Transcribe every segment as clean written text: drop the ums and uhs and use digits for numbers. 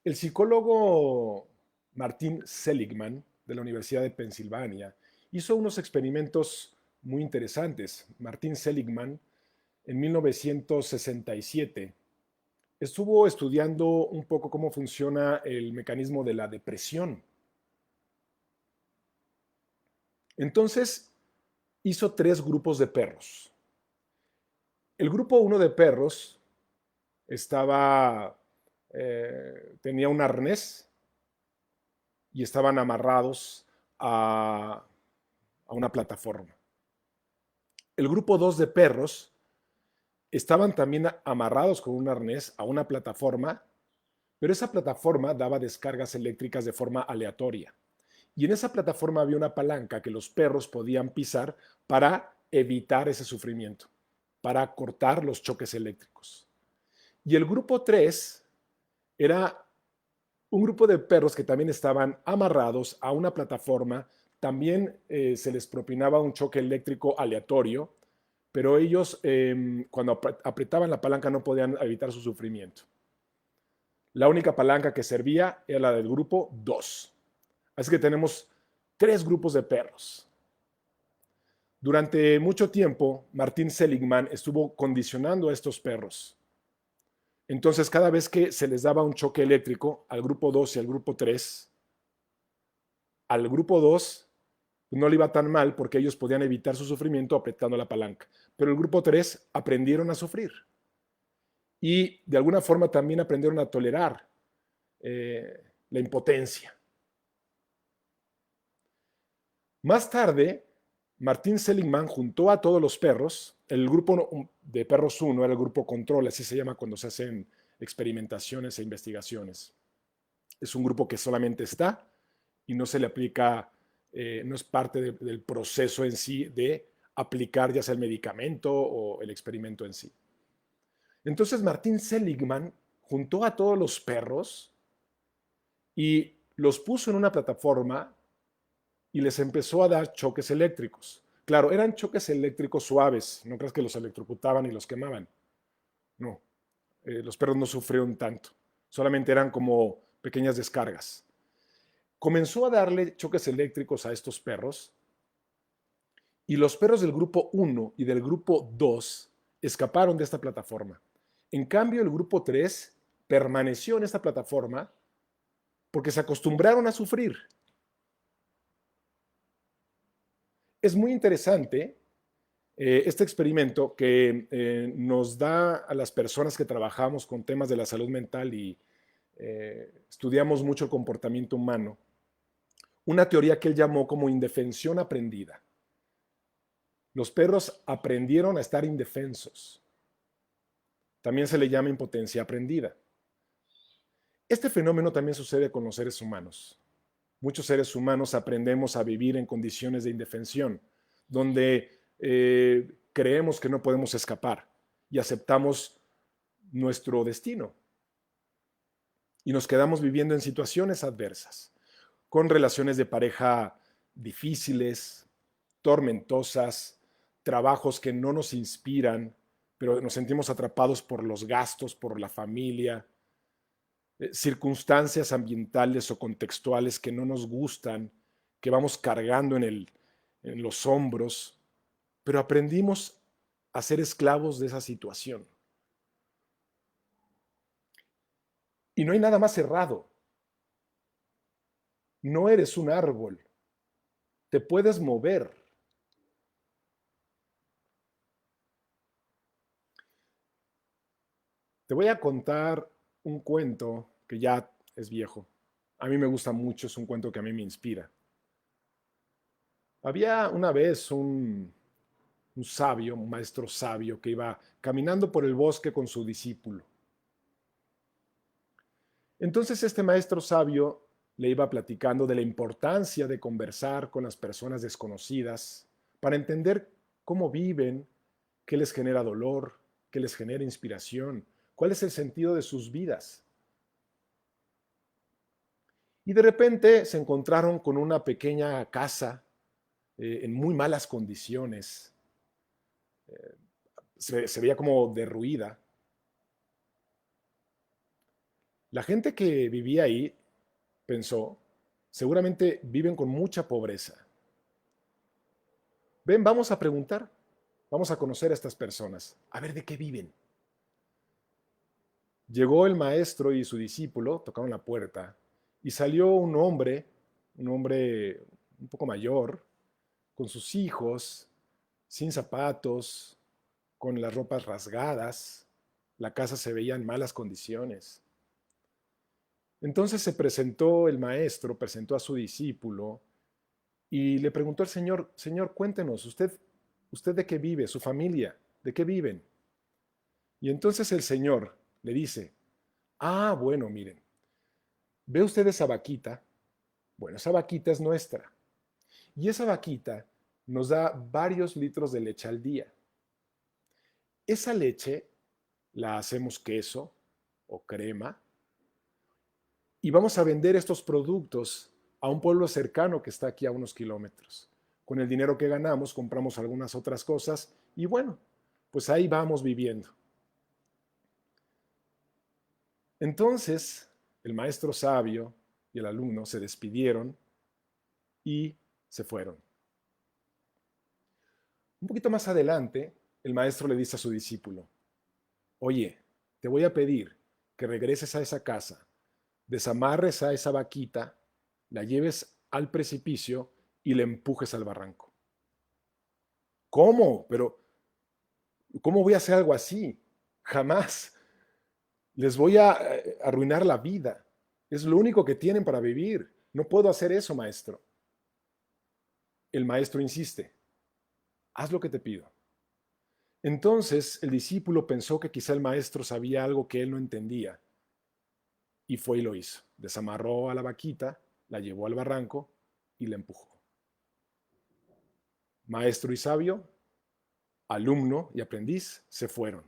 El psicólogo Martin Seligman, de la Universidad de Pensilvania, hizo unos experimentos muy interesantes. Martin Seligman, en 1967, estuvo estudiando un poco cómo funciona el mecanismo de la depresión. Entonces, hizo tres grupos de perros. El grupo uno de perros tenía un arnés y estaban amarrados a una plataforma. El grupo 2 de perros estaban también amarrados con un arnés a una plataforma, pero esa plataforma daba descargas eléctricas de forma aleatoria. Y en esa plataforma había una palanca que los perros podían pisar para evitar ese sufrimiento, para cortar los choques eléctricos. Y el grupo 3 era un grupo de perros que también estaban amarrados a una plataforma. También se les propinaba un choque eléctrico aleatorio, pero ellos cuando apretaban la palanca no podían evitar su sufrimiento. La única palanca que servía era la del grupo 2. Así que tenemos tres grupos de perros. Durante mucho tiempo, Martin Seligman estuvo condicionando a estos perros. Entonces, cada vez que se les daba un choque eléctrico al grupo 2 y al grupo 3, al grupo 2 no le iba tan mal porque ellos podían evitar su sufrimiento apretando la palanca. Pero el grupo 3 aprendieron a sufrir y de alguna forma también aprendieron a tolerar la impotencia. Más tarde, Martin Seligman juntó a todos los perros. El grupo de perros 1 era el grupo control, así se llama cuando se hacen experimentaciones e investigaciones. Es un grupo que solamente está y no se le aplica, no es parte del proceso en sí de aplicar ya sea el medicamento o el experimento en sí. Entonces Martin Seligman juntó a todos los perros y los puso en una plataforma y les empezó a dar choques eléctricos. Claro, eran choques eléctricos suaves, no creas que los electrocutaban y los quemaban. No, los perros no sufrieron tanto, solamente eran como pequeñas descargas. Comenzó a darle choques eléctricos a estos perros y los perros del grupo 1 y del grupo 2 escaparon de esta plataforma. En cambio, el grupo 3 permaneció en esta plataforma porque se acostumbraron a sufrir. Es muy interesante este experimento que nos da a las personas que trabajamos con temas de la salud mental y estudiamos mucho el comportamiento humano, una teoría que él llamó como indefensión aprendida. Los perros aprendieron a estar indefensos. También se le llama impotencia aprendida. Este fenómeno también sucede con los seres humanos. Muchos seres humanos aprendemos a vivir en condiciones de indefensión, donde creemos que no podemos escapar y aceptamos nuestro destino. Y nos quedamos viviendo en situaciones adversas, con relaciones de pareja difíciles, tormentosas, trabajos que no nos inspiran, pero nos sentimos atrapados por los gastos, por la familia, circunstancias ambientales o contextuales que no nos gustan, que vamos cargando en los hombros, pero aprendimos a ser esclavos de esa situación. Y no hay nada más errado. No eres un árbol. Te puedes mover. Te voy a contar un cuento que ya es viejo. A mí me gusta mucho, es un cuento que a mí me inspira. Había una vez un sabio, un maestro sabio, que iba caminando por el bosque con su discípulo. Entonces este maestro sabio le iba platicando de la importancia de conversar con las personas desconocidas para entender cómo viven, qué les genera dolor, qué les genera inspiración, cuál es el sentido de sus vidas. Y de repente se encontraron con una pequeña casa en muy malas condiciones. Se veía como derruida. La gente que vivía ahí, pensó, seguramente viven con mucha pobreza. Ven, vamos a preguntar, vamos a conocer a estas personas, a ver de qué viven. Llegó el maestro y su discípulo, tocaron la puerta, y salió un hombre un poco mayor, con sus hijos, sin zapatos, con las ropas rasgadas. La casa se veía en malas condiciones. Entonces se presentó el maestro, presentó a su discípulo y le preguntó al Señor, Señor, cuéntenos, ¿usted de qué vive? ¿Su familia? ¿De qué viven? Y entonces el Señor le dice, bueno, miren, ¿ve usted esa vaquita? Bueno, esa vaquita es nuestra. Y esa vaquita nos da varios litros de leche al día. Esa leche la hacemos queso o crema y vamos a vender estos productos a un pueblo cercano que está aquí a unos kilómetros. Con el dinero que ganamos compramos algunas otras cosas y bueno, pues ahí vamos viviendo. Entonces, el maestro sabio y el alumno se despidieron y se fueron. Un poquito más adelante, el maestro le dice a su discípulo, oye, te voy a pedir que regreses a esa casa, desamarres a esa vaquita, la lleves al precipicio y le empujes al barranco. ¿Cómo? Pero, ¿cómo voy a hacer algo así? Jamás. Les voy a arruinar la vida. Es lo único que tienen para vivir. No puedo hacer eso, maestro. El maestro insiste, haz lo que te pido. Entonces el discípulo pensó que quizá el maestro sabía algo que él no entendía y fue y lo hizo. Desamarró a la vaquita, la llevó al barranco y la empujó. Maestro y sabio, alumno y aprendiz se fueron.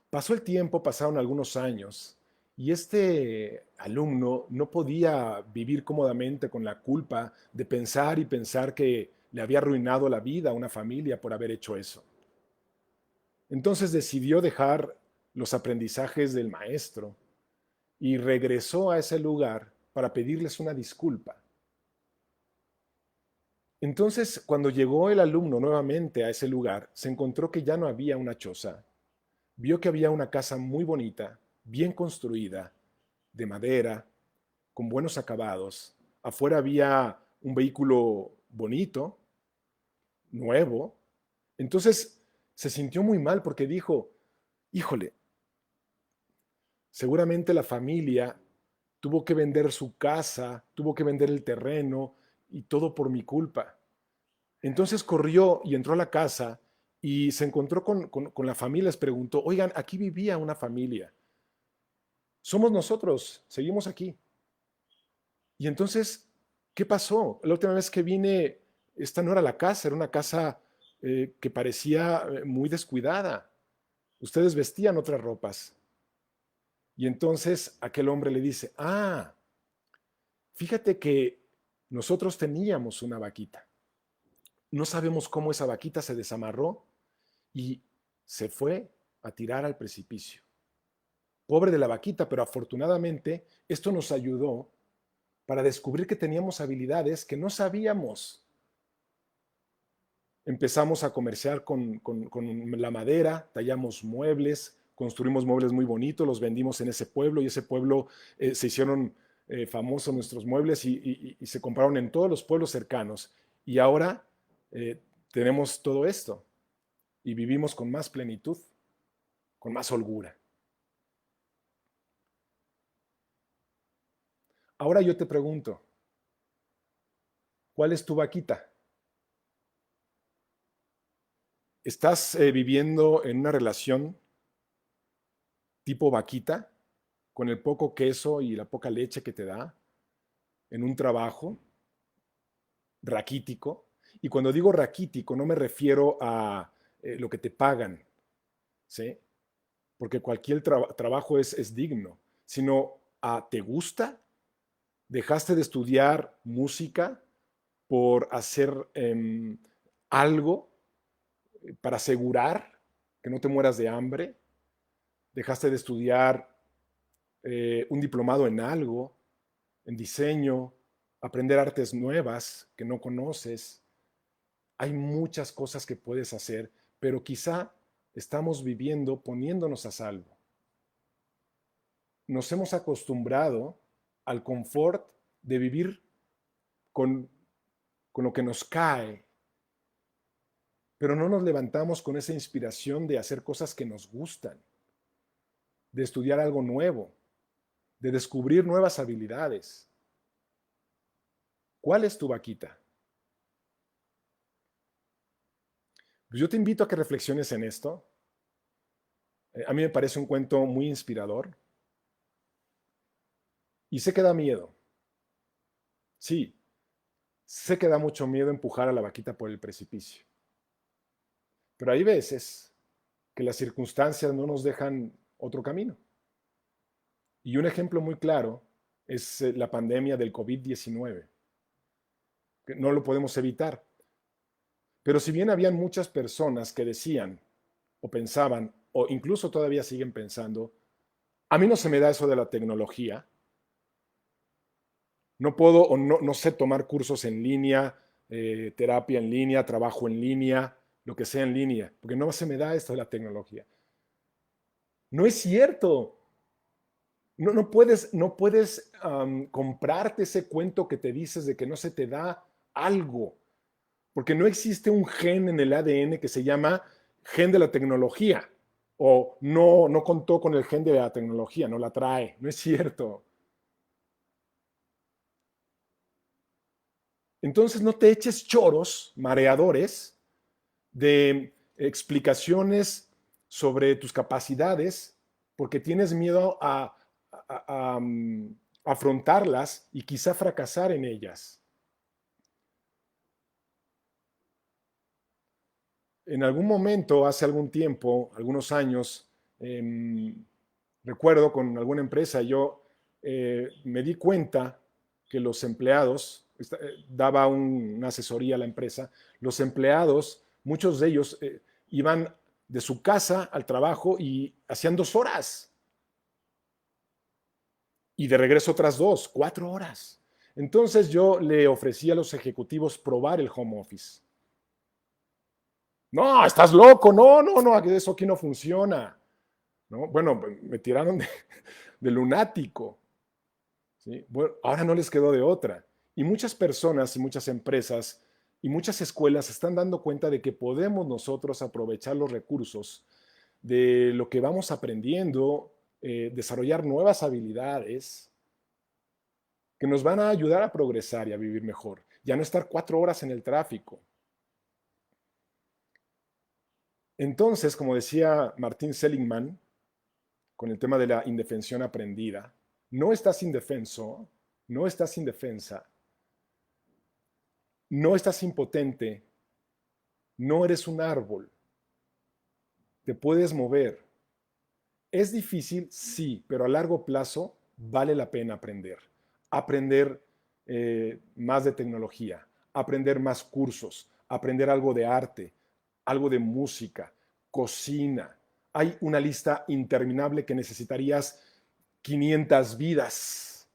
Pasó el tiempo, pasaron algunos años y este alumno no podía vivir cómodamente con la culpa de pensar y pensar que le había arruinado la vida a una familia por haber hecho eso. Entonces decidió dejar los aprendizajes del maestro y regresó a ese lugar para pedirles una disculpa. Entonces, cuando llegó el alumno nuevamente a ese lugar, se encontró que ya no había una choza. Vio que había una casa muy bonita, bien construida, de madera, con buenos acabados. Afuera había un vehículo bonito, nuevo. Entonces se sintió muy mal porque dijo, híjole, seguramente la familia tuvo que vender su casa, tuvo que vender el terreno y todo por mi culpa. Entonces corrió y entró a la casa y se encontró con la familia, les preguntó, oigan, aquí vivía una familia. Somos nosotros, seguimos aquí. Y entonces, ¿qué pasó? La última vez que vine, esta no era la casa, era una casa que parecía muy descuidada. Ustedes vestían otras ropas. Y entonces aquel hombre le dice, fíjate que nosotros teníamos una vaquita. No sabemos cómo esa vaquita se desamarró y se fue a tirar al precipicio. Pobre de la vaquita, pero afortunadamente esto nos ayudó para descubrir que teníamos habilidades que no sabíamos. Empezamos a comerciar con la madera, tallamos muebles, construimos muebles muy bonitos, los vendimos en ese pueblo y ese pueblo se hicieron famosos nuestros muebles y se compraron en todos los pueblos cercanos. Y ahora tenemos todo esto y vivimos con más plenitud, con más holgura. Ahora yo te pregunto, ¿cuál es tu vaquita? ¿Estás viviendo en una relación tipo vaquita, con el poco queso y la poca leche que te da, en un trabajo raquítico? Y cuando digo raquítico no me refiero a lo que te pagan, ¿sí? Porque cualquier trabajo es digno, sino a ¿te gusta? ¿Dejaste de estudiar música por hacer algo para asegurar que no te mueras de hambre? ¿Dejaste de estudiar un diplomado en algo, en diseño, aprender artes nuevas que no conoces. Hay muchas cosas que puedes hacer, pero quizá estamos viviendo poniéndonos a salvo. Nos hemos acostumbrado al confort de vivir con, con lo que nos cae, pero no nos levantamos con esa inspiración de hacer cosas que nos gustan, de estudiar algo nuevo, de descubrir nuevas habilidades. ¿Cuál es tu vaquita? Pues yo te invito a que reflexiones en esto. A mí me parece un cuento muy inspirador y sé que da miedo. Sí, sé que da mucho miedo empujar a la vaquita por el precipicio. Pero hay veces que las circunstancias no nos dejan otro camino. Y un ejemplo muy claro es la pandemia del COVID-19, que no lo podemos evitar. Pero si bien habían muchas personas que decían o pensaban, o incluso todavía siguen pensando, a mí no se me da eso de la tecnología, no puedo o no sé tomar cursos en línea, terapia en línea, trabajo en línea, lo que sea en línea, porque no se me da esto de la tecnología. No es cierto. No puedes comprarte ese cuento que te dices de que no se te da algo, porque no existe un gen en el ADN que se llama gen de la tecnología, o no contó con el gen de la tecnología, no la trae. No es cierto. Entonces no te eches choros mareadores de explicaciones sobre tus capacidades porque tienes miedo a afrontarlas y quizá fracasar en ellas. En algún momento, hace algún tiempo, algunos años, eh, recuerdo con alguna empresa, yo me di cuenta que los empleados, daba una asesoría a la empresa, los empleados, muchos de ellos iban de su casa al trabajo y hacían 2 horas y de regreso otras 4 horas. Entonces yo le ofrecí a los ejecutivos probar el home office. No, estás loco, no, eso aquí no funciona. ¿No? Bueno, me tiraron de lunático. ¿Sí? Bueno, ahora no les quedó de otra. Y muchas personas y muchas empresas y muchas escuelas se están dando cuenta de que podemos nosotros aprovechar los recursos de lo que vamos aprendiendo, desarrollar nuevas habilidades que nos van a ayudar a progresar y a vivir mejor. Ya no estar 4 horas en el tráfico. Entonces, como decía Martín Seligman, con el tema de la indefensión aprendida, no estás indefenso, no estás indefensa, no estás impotente, no eres un árbol, te puedes mover. Es difícil, sí, pero a largo plazo vale la pena aprender. Aprender más de tecnología, aprender más cursos, aprender algo de arte, algo de música, cocina. Hay una lista interminable que necesitarías 500 vidas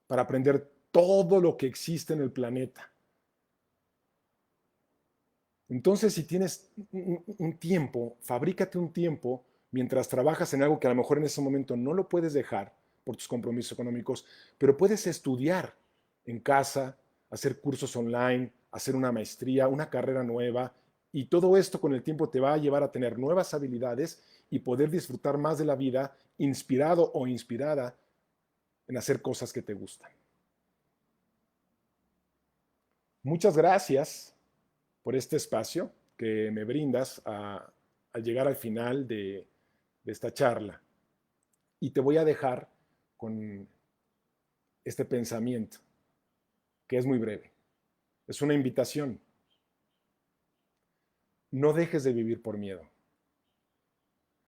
para aprender todo lo que existe en el planeta. Entonces, si tienes un tiempo, fabrícate un tiempo mientras trabajas en algo que a lo mejor en ese momento no lo puedes dejar por tus compromisos económicos, pero puedes estudiar en casa, hacer cursos online, hacer una maestría, una carrera nueva, y todo esto con el tiempo te va a llevar a tener nuevas habilidades y poder disfrutar más de la vida inspirado o inspirada en hacer cosas que te gustan. Muchas gracias por este espacio que me brindas al llegar al final de esta charla. Y te voy a dejar con este pensamiento, que es muy breve. Es una invitación. No dejes de vivir por miedo.